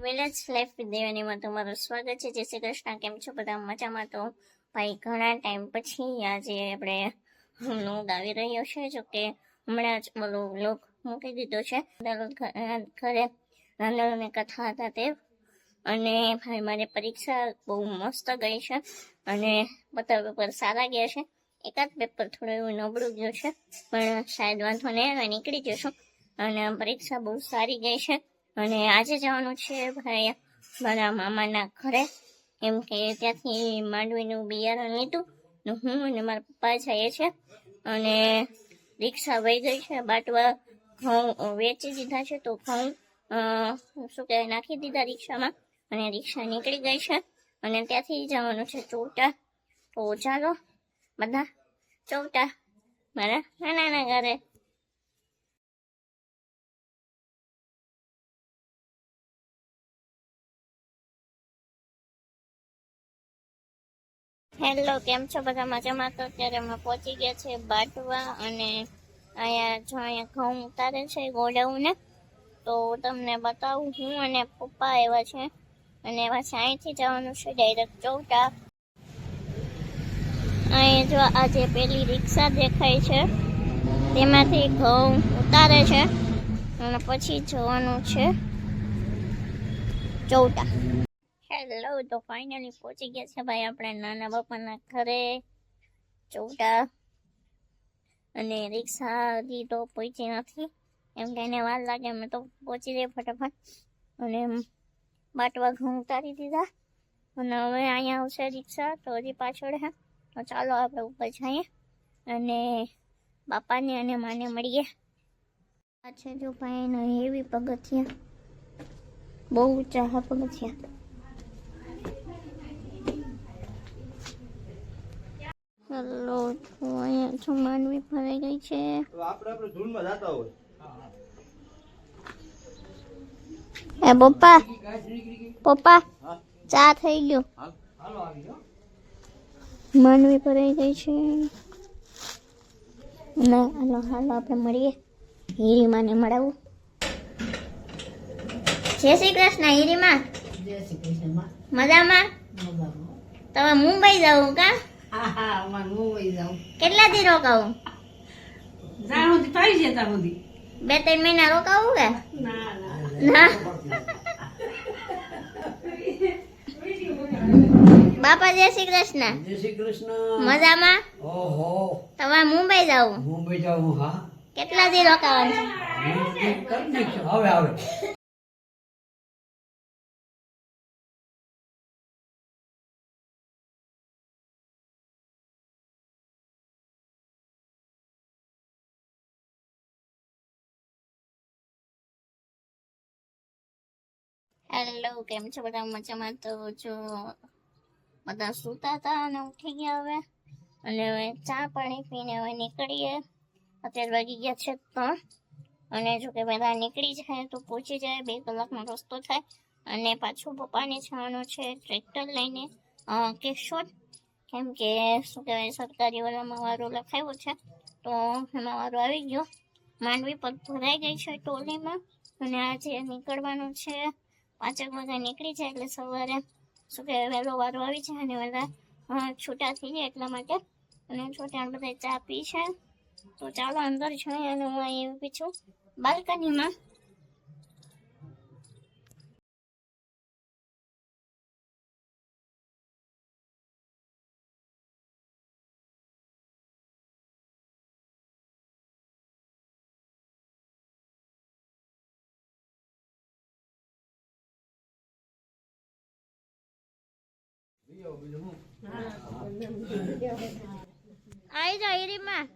Village life with દેવાનીમાં તમારું સ્વાગત છે। જય શ્રી કૃષ્ણ। કેમ છો બધા? મજામાં? તો ભાઈ ઘણા ટાઈમ પછી આજે આપણે વ્લોગ આવી રહ્યો છે। જો કે હમણાં જ બોલો વ્લોગ મૂકી દીધો છે। ઘરે રાંધણની કથા હતા તે, અને ભાઈ મારી પરીક્ષા બહુ મસ્ત ગઈ છે અને બધા પેપર સારા ગયા છે। એકાદ પેપર થોડું એવું નબળું ગયું છે, પણ શાયદ વાંધો નહીં આવે, નીકળી જશું। અને પરીક્ષા બહુ સારી ગઈ છે। અને આજે જવાનું છે ભાઈ મારા મામાના ઘરે, કેમ કે ત્યાંથી માંડવીનું બિયારણ લીધું ને હું અને મારા પપ્પા જઈએ છે। અને રિક્ષા વહી ગઈ છે, બાટવા ઘઉં વેચી દીધા છે, તો ઘઉં શું કહેવાય નાખી દીધા રિક્ષામાં, અને રિક્ષા નીકળી ગઈ છે। અને ત્યાંથી જવાનું છે ચોટા। તો ચાલો બધા ચોટા મારા નાના ઘરે। હેલો, કેમ છો બધા? મજામાં? તો અત્યારે અમે પહોંચી ગયા છે બાટવા, અને અહીંયા ઘઉં ઉતારે છે ગોડાઉને, તો તમને બતાવું। હું અને પપ્પા આવ્યા છે, અને પાછા અહીંથી જવાનું છે ડાયરેક્ટ ચોટા। અહીં જો આજે પેલી રિક્ષા દેખાય છે, તેમાંથી ઘઉં ઉતારે છે, અને પછી જવાનું છે ચોટા। હેલો, તો ફાઇનલી પહોંચી ગયા છે ભાઈ આપણે નાના બાપાના ઘરે ચોટા। અને રિક્ષા હજી તો પહોંચી નથી, એમ કે એને વાર લાગે, અમે તો પહોંચી જઈએ ફટાફટ। અને બાટવા ઘઉં ઉતારી દીધા, અને હવે અહીંયા આવશે રિક્ષા, તો હજી પાછળ છે। તો ચાલો આપણે ઉપર જઈએ અને બાપાને અને માને મળીએ। આ છે જો ભાઈ એના એવી પગથિયા, બહુ ઊંચા પગથિયા। હેલો, અહીંયા જો માંડવી ભરાઈ ગઈ છે। આપણે ધૂનમાં જાતા હોય। એ પપ્પા પપ્પા ચા થઈ ગયો, માંડવી ભરાઈ ગઈ છે ને। હાલો હાલો આપણે મળીએ, હીરીમાં ને મળાવું। જય શ્રી કૃષ્ણ હીરીમાં। જય શ્રી કૃષ્ણ। મજામાં? તમે મુંબઈ જાવ કા? હા હા, અમાર મુંબઈ જાવ। કેટલા દી રોકાવું? જાણું થી થઈ જતા બધી 2-3 મહિના રોકાવું કે? ના ના બાપા જય શ્રી કૃષ્ણ। જય શ્રી કૃષ્ણ। મજામાં? ઓહો, તમે મુંબઈ જાવ? મુંબઈ જાવ, હા। કેટલા દી રોકાવાનું છે? હવે આવે। હેલો, કેમ છો બધા? મજામાં? તો જો બધા સૂતા હતા અને ઉઠી ગયા હવે, અને હવે ચા પાણી પીને હવે નીકળીએ। અત્યારે વાગી ગયા છે 3, અને જો કે બધા નીકળી જાય તો પહોંચી જાય, 2 કલાકનો રસ્તો થાય। અને પાછું પપ્પાને જવાનું છે ટ્રેક્ટર લઈને કેશોદ, કેમ કે શું કહેવાય સરકારી વાળામાં વારો લખાવ્યો છે, તો એમાં વારો આવી ગયો। માંડવી પર ભરાઈ ગઈ છે ટોલીમાં, અને આજે નીકળવાનું છે 5 વાગે નીકળી જાય, એટલે સવારે શું કહેવાય વહેલો વારો આવી જાય અને બધા છૂટા થઈ જાય એટલા માટે। અને છોટા બધા ચા પી છે, તો ચાલો અંદર જઈએ। અને હું અહીં ઊભી છું બાલ્કનીમાં। આવી જાઓ હીરીમાં।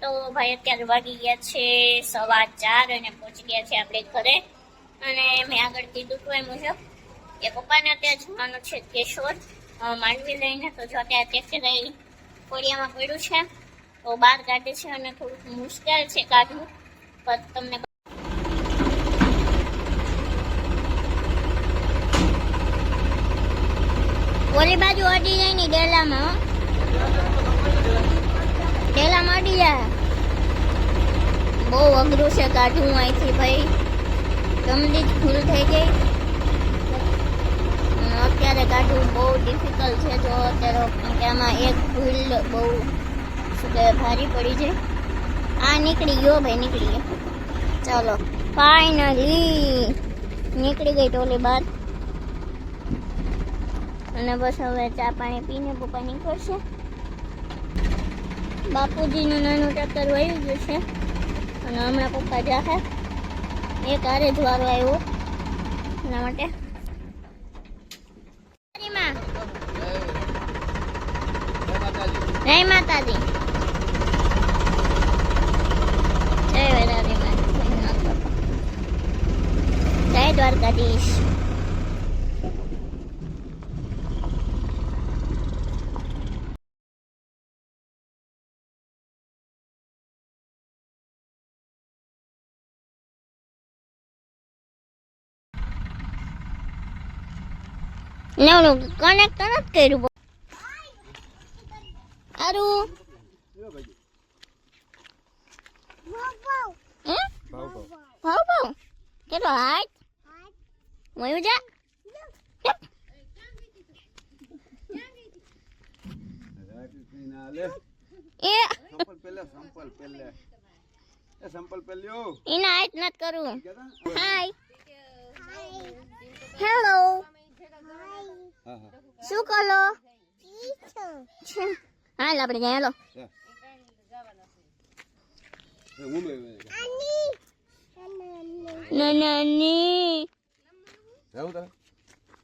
તો ભાઈ અત્યારે વાગી ગયા છે 4:15 અને પહોંચી ગયા છે આપણે ઘરે. અને મેં આગળ કીધું હતું એ મુજબ કે પપ્પાને અત્યારે જવાનું છે કેશોદ માંડવી લઈને. તો જો અત્યારે ટ્રેક્ટર કોડિયામાં પડ્યું છે તો બહાર કાઢે છે અને થોડુંક મુશ્કેલ છે કાઢવું. પણ તમને ઓલી બાજુ અડી જાય ને ડેલામાં અડી જાય. બહુ અઘરું છે કાઢવું અહીંથી ભાઈ. ગમડી જ ફૂલ થઈ ગઈ. અત્યારે કાઢવું બહુ ડિફિકલ્ટ છે. જો અત્યારે કે આમાં એક ભૂલ બહુ શું કહેવાય ભારી પડી છે. આ નીકળી ગયો ભાઈ, નીકળી ગયો. ચાલો ફાઇનલી નીકળી ગઈ ટોલી બહાર. અને બસ હવે ચા પાણી પીને પપ્પા નીકળશે. બાપુજીનું નાનું ટ્રેક્ટર વહી ગયું છે અને હમણાં પપ્પા જાહે. એક હારે જ વારો આવ્યો એના માટે. જય માતાજી. જય વેરારી માં. જય દ્વારકાધીશ. No, connect નથી કર્યું. આરું ભાવ કેટલો હાઈટ વયું જા. એના હાઈટ નથી કરવું. હાય હેલો શું કરો? હાલ આપણે જાય. હાલો નાની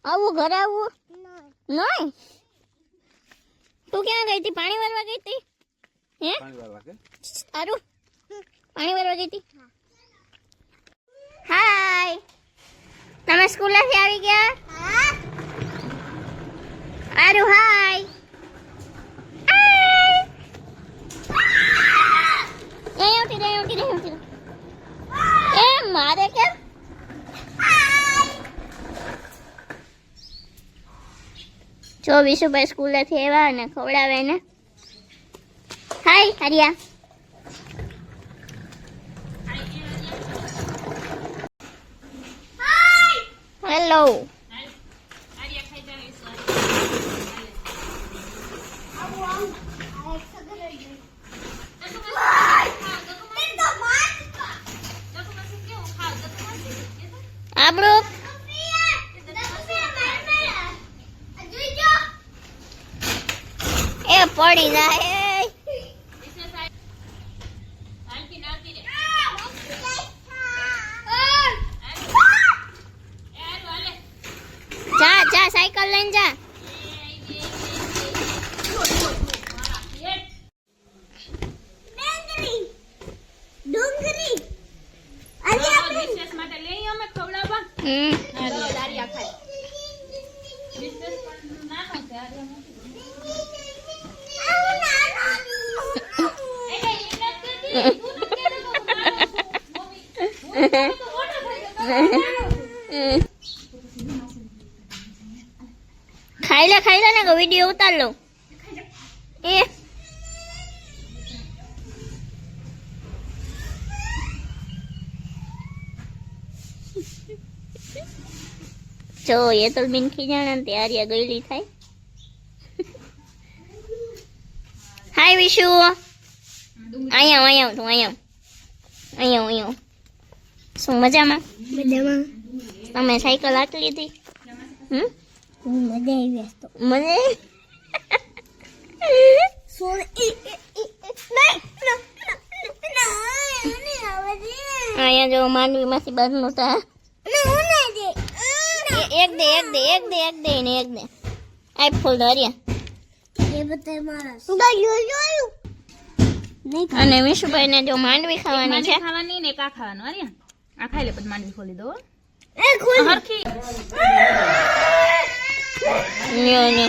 આવું ઘરે આવું નહીં. તું ક્યાં ગઈ હતી? પાણી ભરવા ગઈ હતી? હે સારું પાણી ભરવા ગઈ હતી. હાય તમે સ્કૂલેથી આવી ગયા? આરું હાય. એ મારે કેમ? જો વિશુભાઈ સ્કૂલેથી આવ્યા અને ખવડાવે ને. હાય હરિયા. હેલો આપણું એ પડી જાય. જા જા સાયકલ લઈને જા. ખાઈ લે ને વિડીયો ઉતાર લો. એ જો એ તો બિન ખીજાણા ત્યારે ગયેલી થાય. હાય વિશુ અહીંયા તું અહીંયા શું મજામાં? તમે સાયકલ હાંકી લીધી? મજા અહીંયા જો માંડવી માંથી બહાર નહોતા. એક દે આ ફૂલ ધર્યા અને વિશુભાઈ ને જો માંડવી ખાવાની છે. ખાવાની ને કા ખાવાનું આર્યા આ ખાઈ લે પછી માંડવી ખોલી દો હરખી લ્યો ને.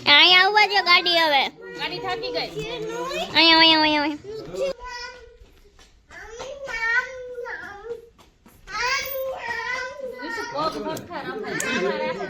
અહીંયા આવવા જો ગાડી હવે. ગાડી થાકી ગઈ અહીંયા વિશુ પગ હરખા રાખે